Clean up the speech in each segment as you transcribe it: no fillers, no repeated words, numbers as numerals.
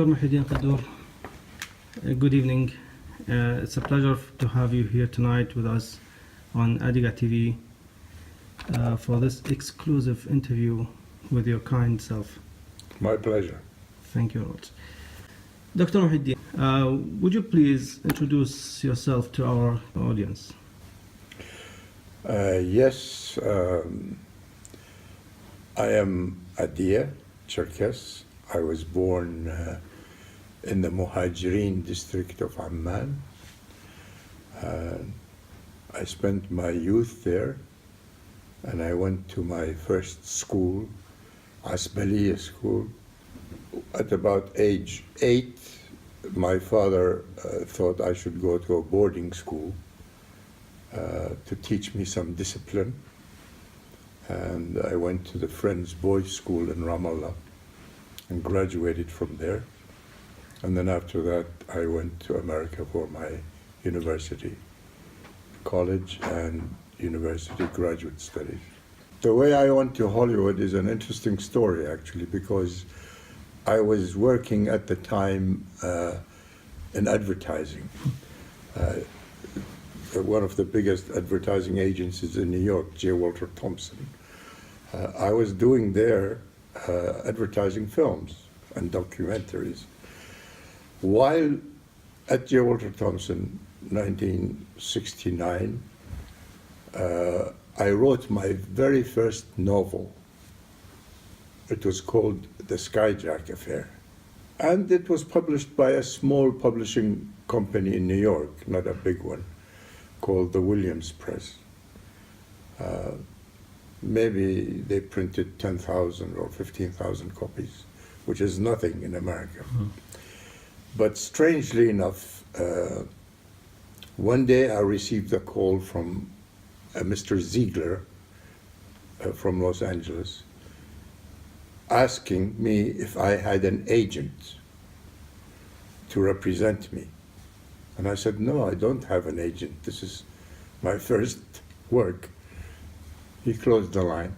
Dr. Mohy Qandour, good evening. It's a pleasure to have you here tonight with us on Adiga TV for this exclusive interview with your kind self. My pleasure. Thank you very much. Dr. Mohy, would you please introduce yourself to our audience? Yes, I am Adiga Cherkess. I was born in the Muhajirin district of Amman. I spent my youth there, and I went to my first school, Asbaliya school. At about age 8, my father thought I should go to a boarding school to teach me some discipline. And I went to the Friends Boys School in Ramallah and graduated from there. And then after that, I went to America for my university, college and university graduate studies. The way I went to Hollywood is an interesting story, actually, because I was working at the time in advertising. One of the biggest advertising agencies in New York, J. Walter Thompson. I was doing there advertising films and documentaries. While at J. Walter Thompson, 1969, I wrote my very first novel. It was called The Skyjack Affair. And it was published by a small publishing company in New York, not a big one, called the Williams Press. Maybe they printed 10,000 or 15,000 copies, which is nothing in America. Mm-hmm. But strangely enough, one day I received a call from Mr. Ziegler from Los Angeles, asking me if I had an agent to represent me. And I said, no, I don't have an agent. This is my first work. He closed the line.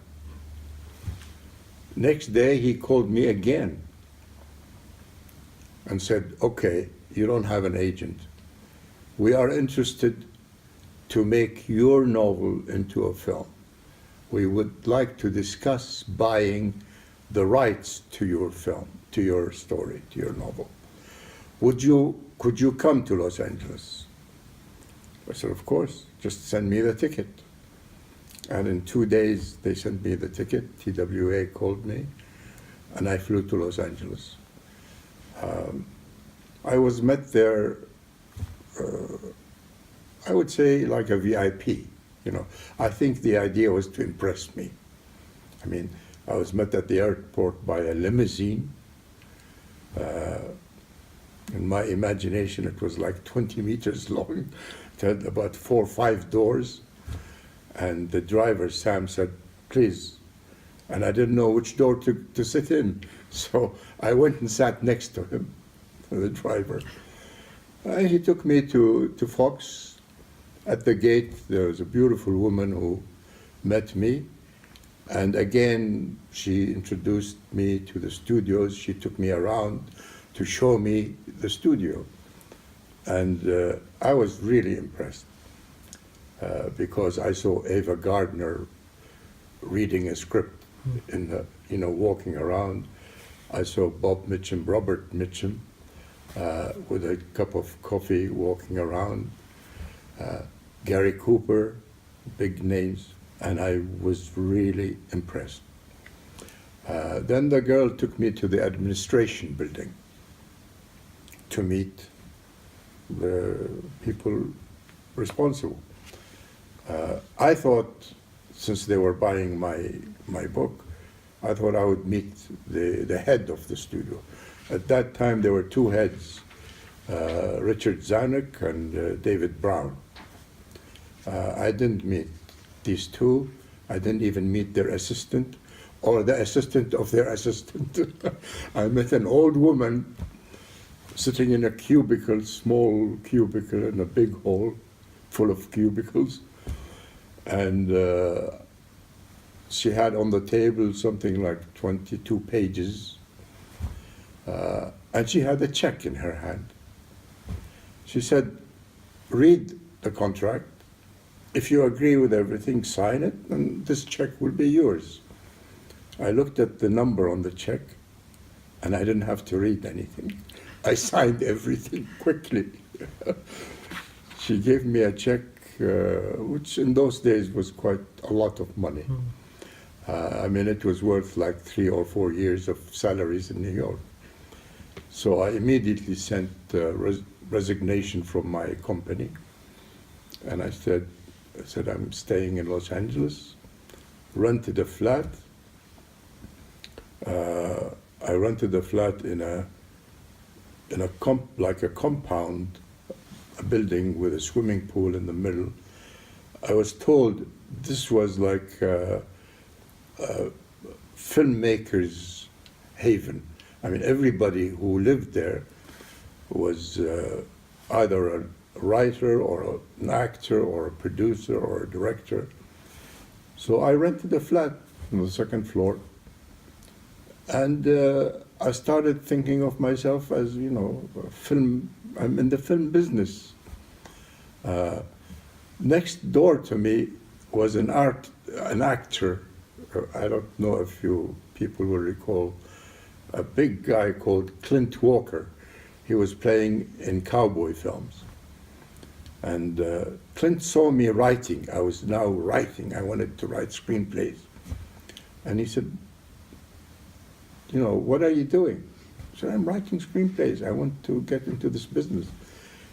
Next day, he called me again and said, okay, you don't have an agent. We are interested to make your novel into a film. We would like to discuss buying the rights to your film, to your story, to your novel. Could you come to Los Angeles? I said, of course, just send me the ticket. And in 2 days, they sent me the ticket. TWA called me, and I flew to Los Angeles. I was met there, I would say, like a VIP. You know, I think the idea was to impress me. I mean, I was met at the airport by a limousine. In my imagination, it was like 20 meters long. It had about 4 or 5 doors. And the driver, Sam, said, please. And I didn't know which door to sit in. So I went and sat next to him, the driver. He took me to Fox. At the gate, there was a beautiful woman who met me. And again, she introduced me to the studios. She took me around to show me the studio. And I was really impressed because I saw Ava Gardner reading a script in the, walking around. I saw Bob Mitchum, Robert Mitchum, with a cup of coffee walking around. Gary Cooper, big names. And I was really impressed. Then the girl took me to the administration building to meet the people responsible. I thought, since they were buying my book, I thought I would meet the head of the studio. At that time, there were 2 heads, Richard Zanuck and David Brown. I didn't meet these 2. I didn't even meet their assistant or the assistant of their assistant. I met an old woman sitting in a cubicle, small cubicle in a big hall full of cubicles. And she had on the table something like 22 pages. and she had a check in her hand. She said, read the contract. If you agree with everything, sign it, and this check will be yours. I looked at the number on the check, and I didn't have to read anything. I signed everything quickly. She gave me a check, which in those days was quite a lot of money. I mean, it was worth like 3 or 4 years of salaries in New York. So I immediately sent resignation from my company, and I said, I'm staying in Los Angeles, rented a flat. I rented a flat in a compound, a building with a swimming pool in the middle. I was told this was like a filmmaker's haven. I mean, everybody who lived there was either a writer or an actor or a producer or a director. So I rented a flat on the second floor, and I started thinking of myself as, you know, I'm in the film business. Next door to me was an actor. I don't know if you people will recall, a big guy called Clint Walker. He was playing in cowboy films. And Clint saw me writing. I was now writing. I wanted to write screenplays. And he said, you know, what are you doing? I said, I'm writing screenplays. I want to get into this business.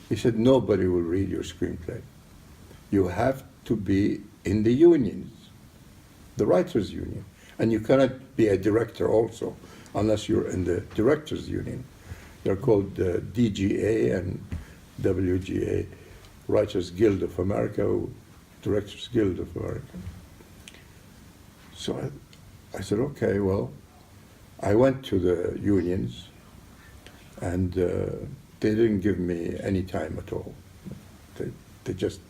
He said, nobody will read your screenplay. You have to be in the unions, the writers' union. And you cannot be a director also unless you're in the directors' union. They're called DGA and WGA, Writers Guild of America, Directors Guild of America. So I said, okay, well, I went to the unions, and they didn't give me any time at all. They just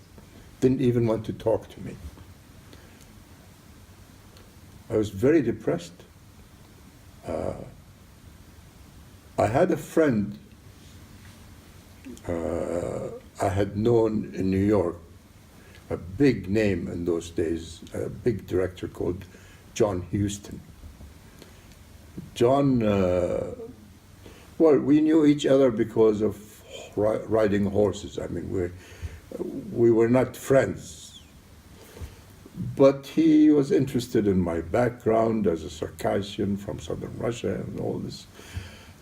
didn't even want to talk to me. I was very depressed. I had a friend I had known in New York, a big name in those days, a big director called John Huston. John, well, we knew each other because of riding horses. I mean, we were not friends, but he was interested in my background as a Circassian from southern Russia and all this.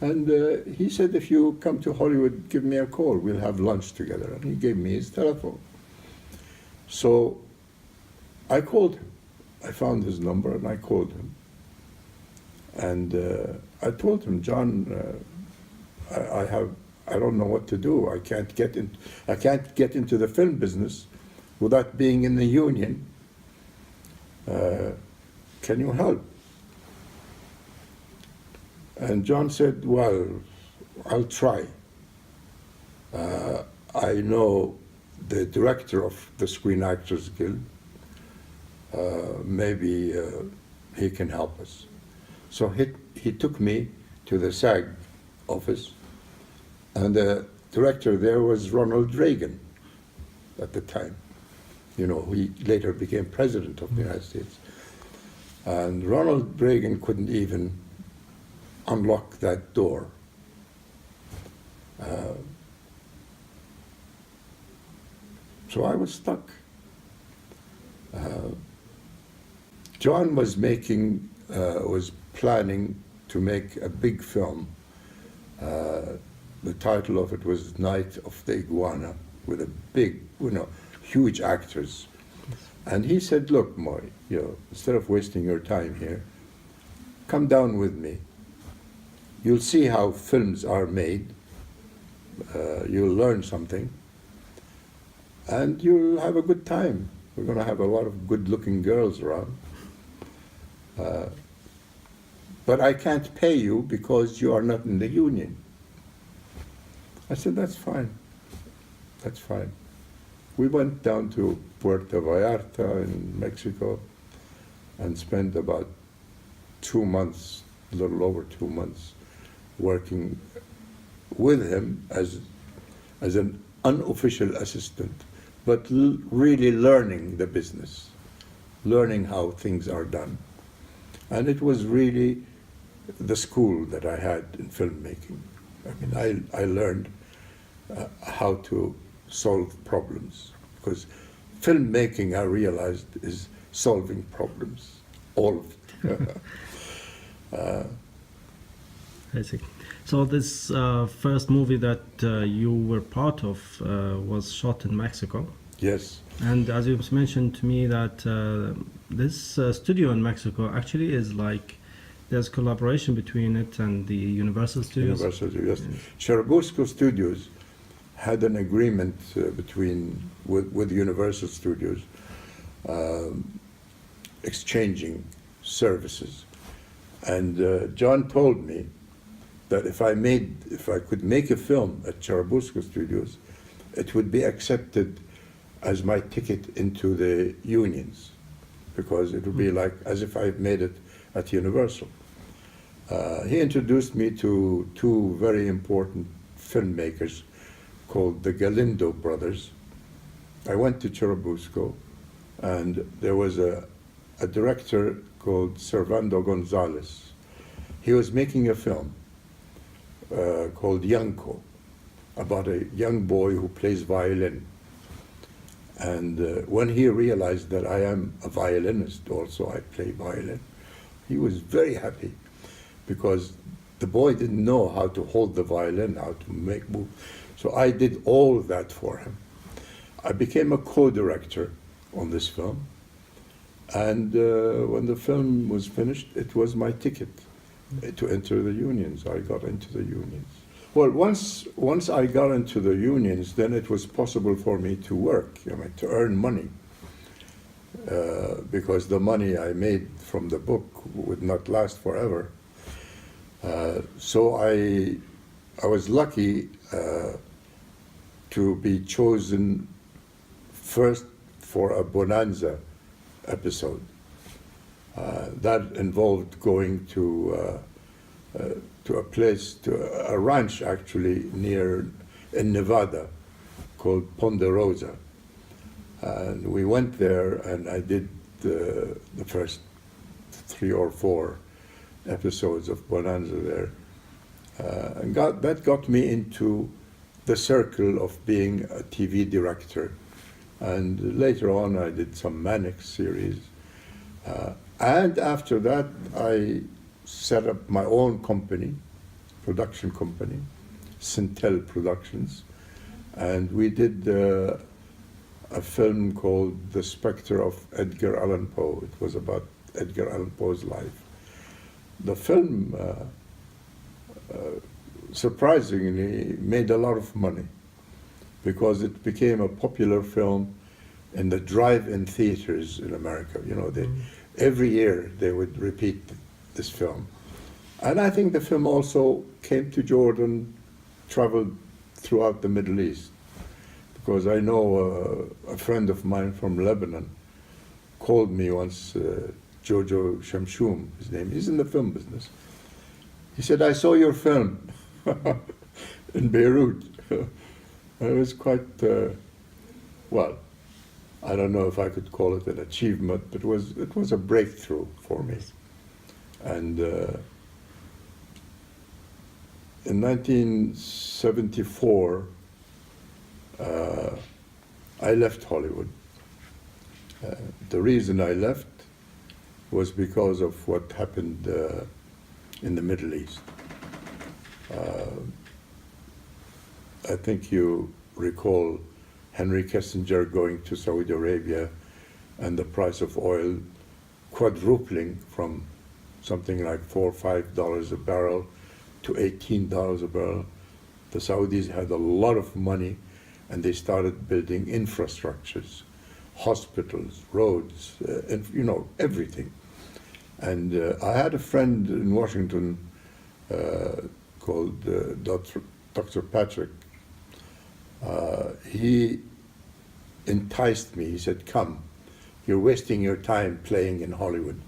And he said, if you come to Hollywood, give me a call. We'll have lunch together. And he gave me his telephone. So I called him. I found his number and I called him. And I told him, John, I don't know what to do. I can't get into the film business without being in the union. Can you help? And John said, well, I'll try. I know the director of the Screen Actors Guild. Maybe he can help us. So he took me to the SAG office, and the director there was Ronald Reagan at the time. You know, he later became president of the United States. And Ronald Reagan couldn't even unlock that door. So I was stuck. John was planning to make a big film. The title of it was Night of the Iguana, with a big, huge actors. And he said, look, Mohy, instead of wasting your time here, come down with me. You'll see how films are made. You'll learn something. And you'll have a good time. We're going to have a lot of good-looking girls around. But I can't pay you because you are not in the union. I said, that's fine. That's fine. We went down to Puerto Vallarta in Mexico and spent about 2 months, a little over 2 months, working with him as an unofficial assistant, but really learning the business, learning how things are done. And it was really the school that I had in filmmaking. I mean, I learned how to solve problems, because filmmaking, I realized, is solving problems, all of it. I see. So this first movie that you were part of was shot in Mexico. Yes. And as you mentioned to me that this studio in Mexico actually is like, there's collaboration between it and the Universal Studios. Universal Studios. Yes. Churubusco Studios had an agreement with Universal Studios, exchanging services. And John told me that if I could make a film at Churubusco Studios, it would be accepted as my ticket into the unions, because it would be like as if I made it at Universal. He introduced me to two very important filmmakers called the Galindo brothers. I went to Churubusco, and there was a director called Servando Gonzalez. He was making a film called Yanko, about a young boy who plays violin. And when he realized that I am a violinist also, I play violin, he was very happy, because the boy didn't know how to hold the violin, how to make move. So I did all that for him. I became a co-director on this film. And when the film was finished, it was my ticket to enter the unions. I got into the unions. Well, once I got into the unions, then it was possible for me to work, to earn money, because the money I made from the book would not last forever. So I was lucky to be chosen first for a Bonanza episode. That involved going to a place, to a ranch actually in Nevada called Ponderosa. And we went there, and I did the first 3 or 4 episodes of Bonanza there. And that got me into the circle of being a TV director. And later on, I did some Mannix series. And after that, I set up my own company, production company, Sintel Productions. And we did a film called The Spectre of Edgar Allan Poe. It was about Edgar Allan Poe's life. The film, surprisingly, made a lot of money, because it became a popular film in the drive-in theaters in America. Every year they would repeat this film. And I think the film also came to Jordan, traveled throughout the Middle East, because I know a friend of mine from Lebanon called me once, Jojo Shamshoum, his name, he's in the film business. He said, "I saw your film in Beirut." It was quite, well, I don't know if I could call it an achievement, but it was a breakthrough for me. And in 1974, I left Hollywood. The reason I left was because of what happened in the Middle East. I think you recall Henry Kissinger going to Saudi Arabia and the price of oil quadrupling from something like $4 or $5 a barrel to $18 a barrel. The Saudis had a lot of money, and they started building infrastructures, hospitals, roads, everything. And I had a friend in Washington called Dr. Patrick. He enticed me. He said, "Come, you're wasting your time playing in Hollywood.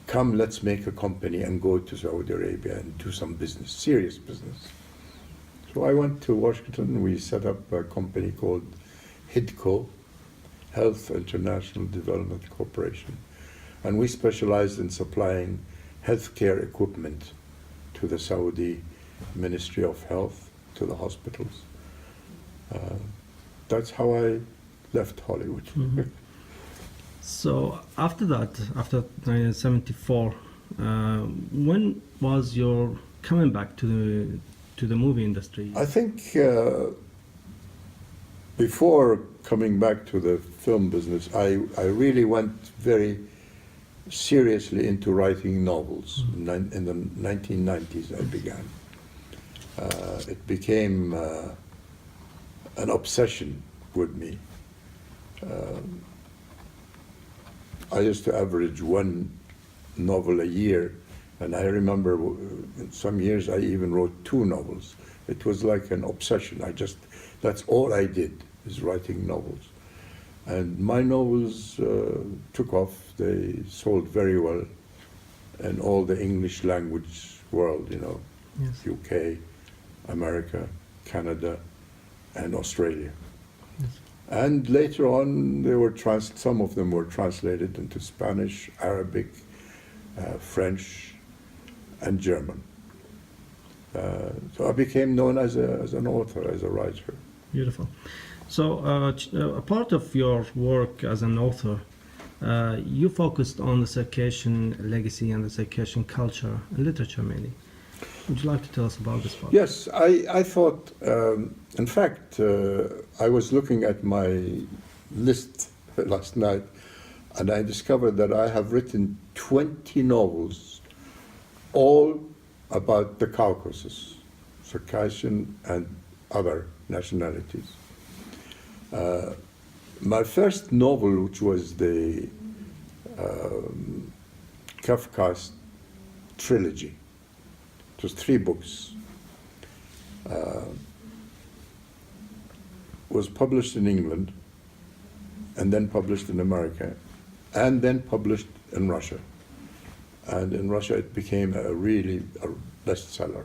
Come, let's make a company and go to Saudi Arabia and do some business, serious business." So I went to Washington. We set up a company called HIDCO, Health International Development Corporation. And we specialized in supplying healthcare equipment to the Saudi Ministry of Health, to the hospitals. That's how I left Hollywood. So after that, after 1974, when was your coming back to the movie industry? I think before coming back to the film business, I really went very seriously into writing novels. In the 1990s, I began. It became an obsession with me. I used to average one novel a year, and I remember in some years I even wrote 2 novels. It was like an obsession. That's all I did, is writing novels. And my novels took off. They sold very well in all the English language world, you know, Yes. UK, America, Canada, and Australia. Yes. And later on, some of them were translated into Spanish, Arabic, French, and German. So I became known as an author, as a writer. Beautiful. So a part of your work as an author, you focused on the Circassian legacy and the Circassian culture and literature mainly. Would you like to tell us about this part? Yes, I thought, in fact, I was looking at my list last night, and I discovered that I have written 20 novels, all about the Caucasus, Circassian and other nationalities. My first novel, which was the Kafka's trilogy, it was 3 books, was published in England, and then published in America, and then published in Russia. And in Russia it became a bestseller.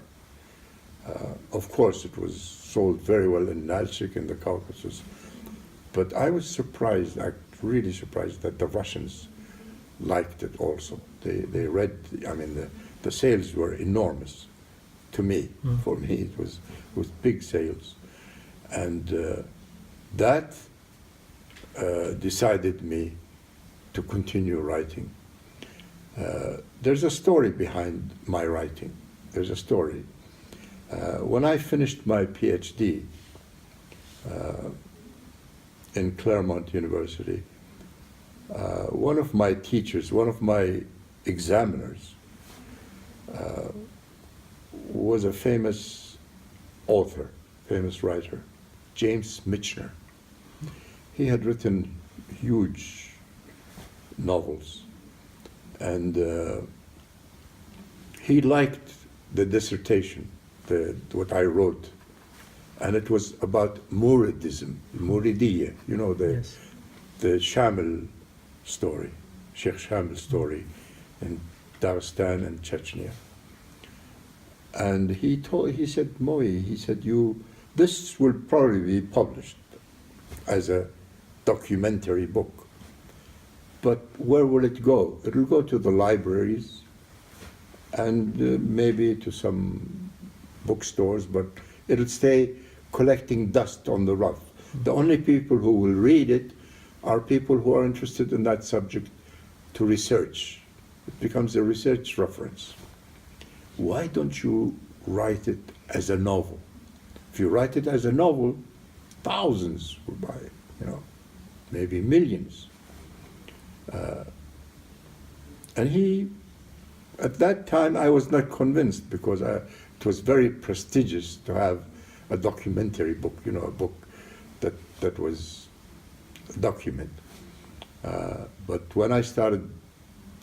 Of course, it was sold very well in Nalchik in the Caucasus, but I was surprised, really surprised, that the Russians liked it also. They read, I mean, the sales were enormous to me. For me, it was big sales. And that decided me to continue writing. There's a story behind my writing. There's a story. When I finished my PhD in Claremont University, one of my teachers, one of my examiners, was a famous author, famous writer, James Michener. He had written huge novels, and he liked the dissertation, what I wrote, and it was about Muridism, Muridiyya, you know, the Shamil story, Sheikh Shamil story in Dagestan and Chechnya. And he said, Mohy, he said, this will probably be published as a documentary book, but where will it go? It will go to the libraries and maybe to some bookstores, but it'll stay collecting dust on the rough. The only people who will read it are people who are interested in that subject to research. It becomes a research reference. Why don't you write it as a novel? If you write it as a novel, thousands will buy it, you know, maybe millions. And at that time, I was not convinced, because it was very prestigious to have a documentary book, you know, a book that was a document. But when I started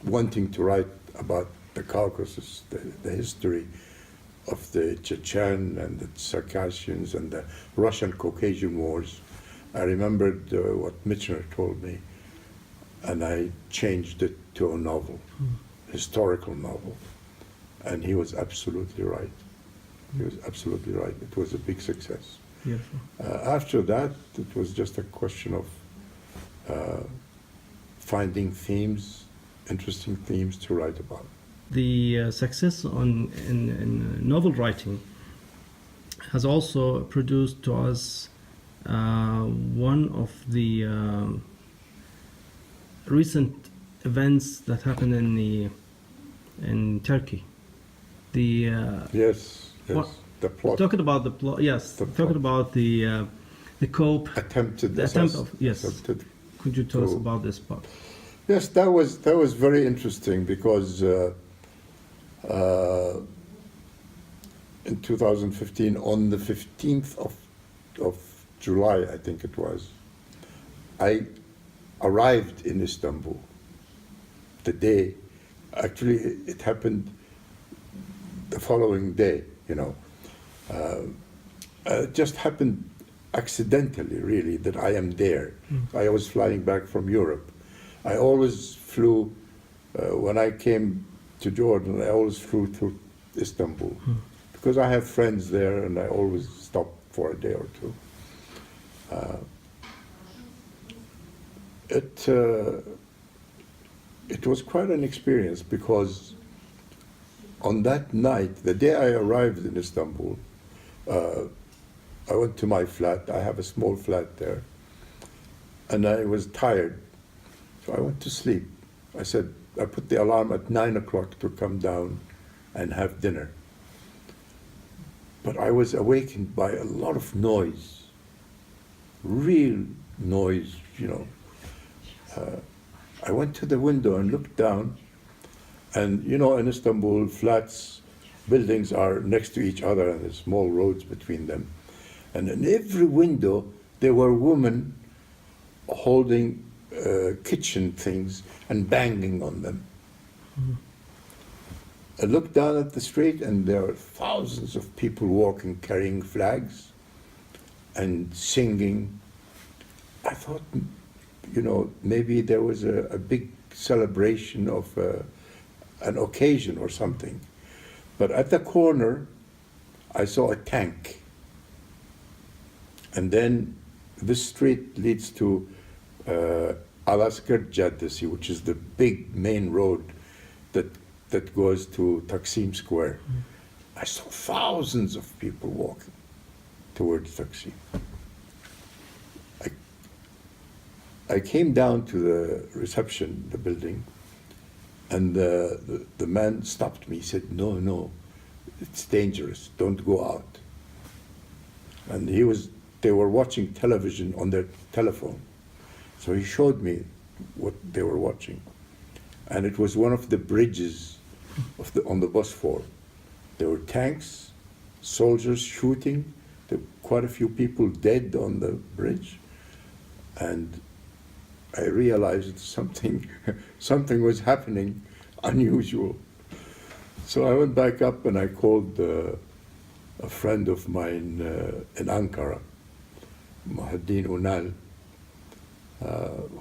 wanting to write about the Caucasus, the history of the Chechen and the Circassians and the Russian-Caucasian wars, I remembered what Michener told me, and I changed it to a novel, historical novel, and he was absolutely right. He was absolutely right. It was a big success. Beautiful. After that, it was just a question of finding themes, interesting themes to write about. The success in novel writing has also produced to us one of the recent events that happened in Turkey. The Yes, what- the plot. talking about the plot, yes. The Talking plot. about the cope, Attempted the attempt of attempted. Could you tell us to- about this part? Yes, that was very interesting because in 2015, on the 15th of July, I think it was, I arrived in Istanbul. The day, actually, it happened the following day, you know. It just happened accidentally, really, that I am there. I was flying back from Europe. I always flew, when I came to Jordan, I always flew through Istanbul because I have friends there and I always stop for a day or two. It was quite an experience because on that night, the day I arrived in Istanbul, I went to my flat. I have a small flat there. And I was tired, so I went to sleep. I said, I put the alarm at 9 o'clock to come down and have dinner. But I was awakened by a lot of noise, real noise, you know. I went to the window and looked down, and you know, in Istanbul, flats, buildings are next to each other and there's small roads between them. And in every window, there were women holding kitchen things and banging on them. I looked down at the street and there were thousands of people walking, carrying flags and singing. I thought, you know, maybe there was a big celebration of an occasion or something. But at the corner, I saw a tank. And then this street leads to Alaskar Caddesi, which is the big main road that goes to Taksim Square. I saw thousands of people walking towards Taksim. I came down to the reception, the building, and the man stopped me. He said, no, it's dangerous, don't go out. And they were watching television on their telephone. So he showed me what they were watching. And it was one of the bridges on the Bosphore. There were tanks, soldiers shooting, there were quite a few people dead on the bridge. And I realized something was happening unusual. So I went back up and I called a friend of mine in Ankara, Mohy Qandour,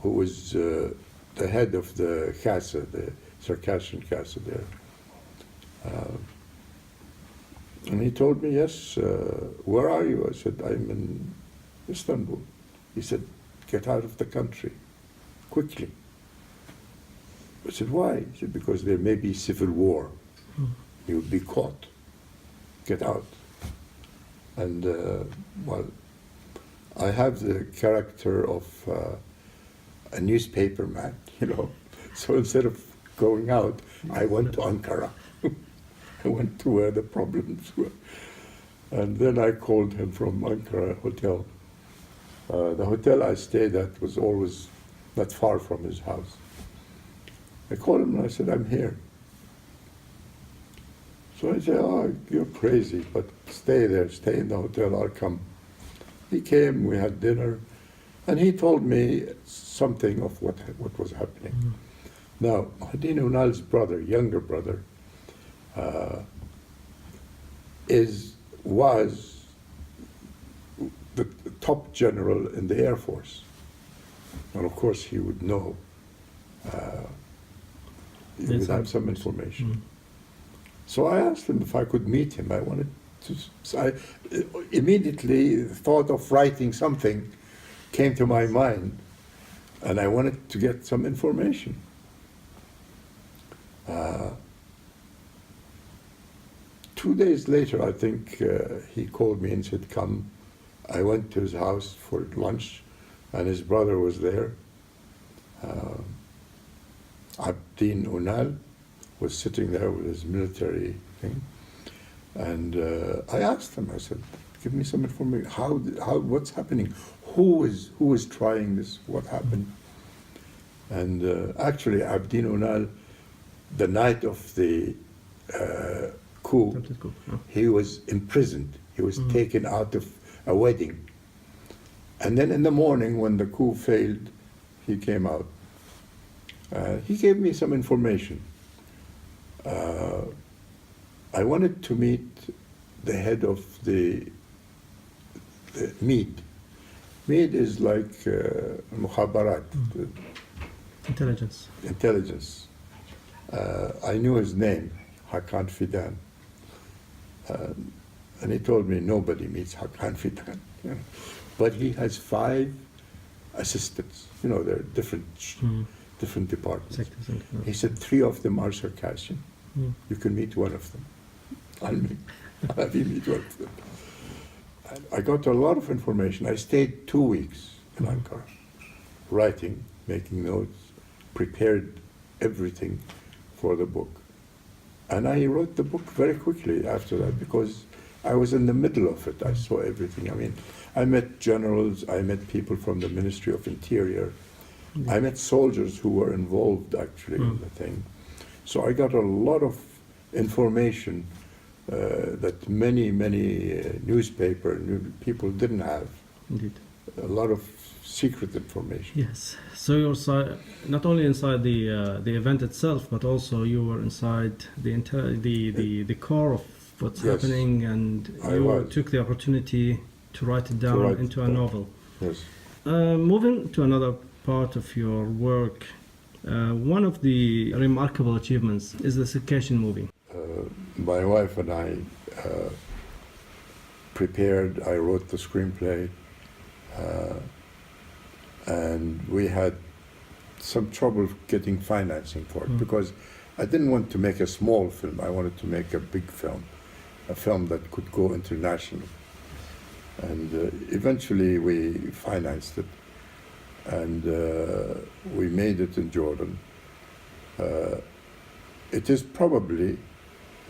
who was the head of the Casa, the Circassian Casa there. And he told me, yes, where are you? I said, I'm in Istanbul. He said, get out of the country, quickly. I said, why? He said, because there may be civil war. You would be caught. Get out. And, well, I have the character of a newspaper man, you know. So instead of going out, I went to Ankara. I went to where the problems were. And then I called him from Ankara hotel. The hotel I stayed at was always not far from his house. I called him and I said, I'm here. So I said, oh, you're crazy, but stay there, stay in the hotel, I'll come. He came, we had dinner, and he told me something of what was happening. Now, Mohy Qandour's brother, younger brother, was the top general in the Air Force. And of course he would know, he would have some information. So I asked him if I could meet him. I wanted to So I immediately thought of writing something, came to my mind, and I wanted to get some information. 2 days later, I think, he called me and said, come. I went to his house for lunch, and his brother was there. Abdin Unal was sitting there with his military thing. And I asked him, I said, give me some information. What's happening? Who is trying this? What happened? And actually, Abdin Unal, the night of the coup, he was imprisoned. He was taken out of a wedding. And then in the morning, when the coup failed, he came out. He gave me some information. I wanted to meet the head of the MEAD. MEAD is like mukhabarat, intelligence. I knew his name, Hakan Fidan. And he told me nobody meets Hakan Fidan. You know. But he has 5 assistants. You know, they're different departments. He said 3 of them are Circassian. You can meet one of them. I'll have you meet one of them. And I got a lot of information. I stayed 2 weeks in Ankara, writing, making notes, prepared everything for the book. And I wrote the book very quickly after that because I was in the middle of it. I saw everything. I mean, I met generals, I met people from the Ministry of Interior. I met soldiers who were involved actually in the thing. So I got a lot of information that many newspaper people didn't have. Indeed. A lot of secret information. Yes. So you're not only inside the event itself, but also you were inside the core of what's happening, and you took the opportunity to write it down into a novel. Yes. Moving to another part of your work, one of the remarkable achievements is the Circassian movie. My wife and I I wrote the screenplay, and we had some trouble getting financing for it because I didn't want to make a small film. I wanted to make a big film, a film that could go international. And eventually we financed it, and we made it in Jordan. It is probably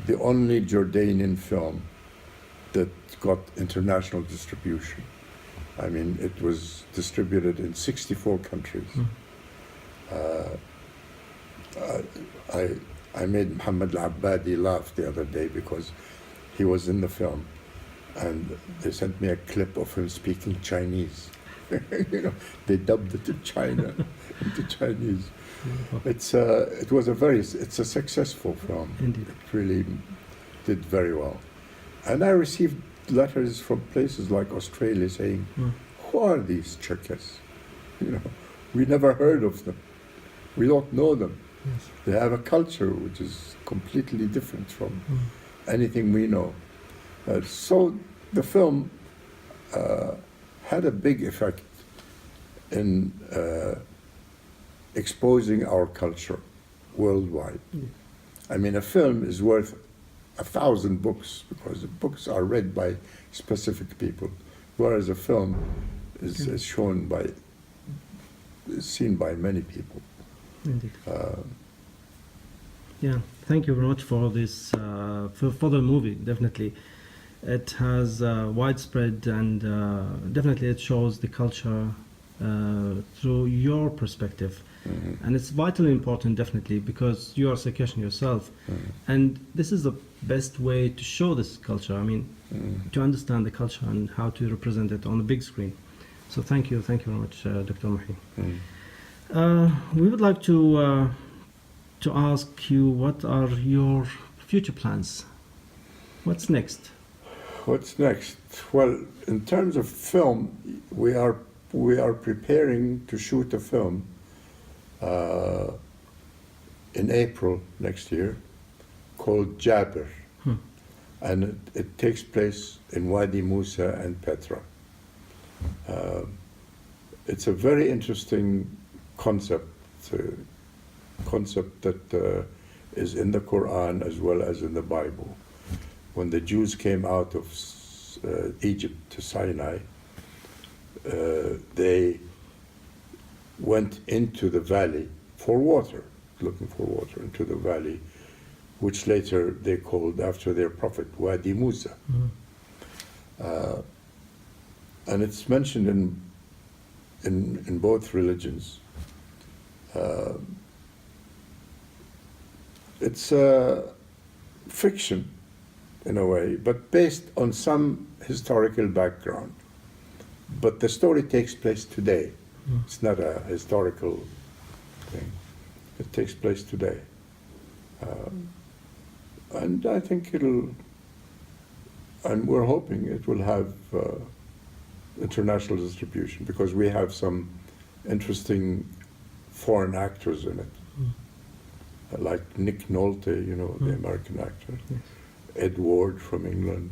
the only Jordanian film that got international distribution. I mean, it was distributed in 64 countries. I made Muhammad al-Abbadi laugh the other day because he was in the film, and they sent me a clip of him speaking Chinese. You know, they dubbed it in China into Chinese. It's a successful film. Indeed. It really did very well. And I received letters from places like Australia saying, who are these Cherkess? You know, we never heard of them. We don't know them. Yes. They have a culture which is completely different from anything we know. So the film had a big effect in exposing our culture worldwide. I mean, a film is worth 1,000 books because the books are read by specific people, whereas a film is seen by many people. Indeed. Yeah, thank you very much for this, for the movie, definitely. It has widespread, and definitely it shows the culture through your perspective. And it's vitally important, definitely, because you are Circassian yourself. And this is the best way to show this culture. I mean, to understand the culture and how to represent it on the big screen. So thank you very much, Dr. Mohy. We would like to ask you, what are your future plans? What's next? What's next? Well, in terms of film, we are preparing to shoot a film in April next year called Jabir. and it takes place in Wadi Musa and Petra. It's a very interesting concept, that is in the Quran as well as in the Bible. When the Jews came out of Egypt to Sinai, they went into the valley for water, looking for water into the valley, which later they called after their prophet Wadi Musa. And it's mentioned in both religions. It's fiction in a way, but based on some historical background. But the story takes place today. It's not a historical thing. It takes place today. And I think and we're hoping it will have international distribution, because we have some interesting foreign actors in it. Like Nick Nolte, you know, the American actor. Yes. Ed Ward from England.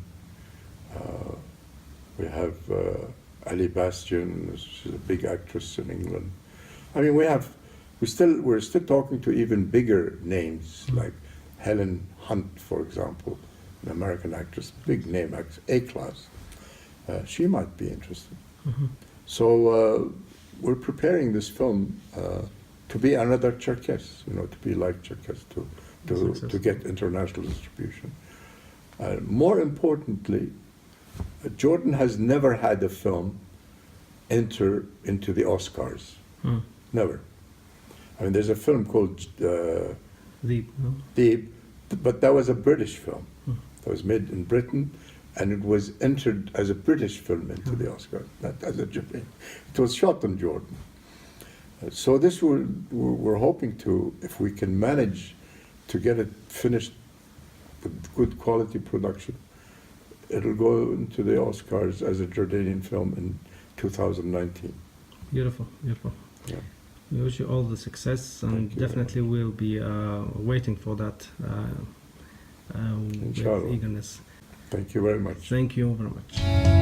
We have Ali Bastian, she's a big actress in England. I mean, we're still talking to even bigger names, like Helen Hunt, for example, an American actress, big name, A-class. She might be interested. So we're preparing this film to be another Cherkess, you know, to be like Cherkess, to get international distribution. More importantly, Jordan has never had a film enter into the Oscars. Never. I mean, there's a film called Deep, no? Deep, but that was a British film. That was made in Britain, and it was entered as a British film into the Oscars, not as a Japan. It was shot in Jordan. So this we're hoping to, if we can manage to get it finished with good quality production, it'll go into the Oscars as a Jordanian film in 2019. Beautiful, beautiful. Yeah. We wish you all the success, and definitely we'll be waiting for that with Inshallah. eagerness. Thank you very much. Thank you very much.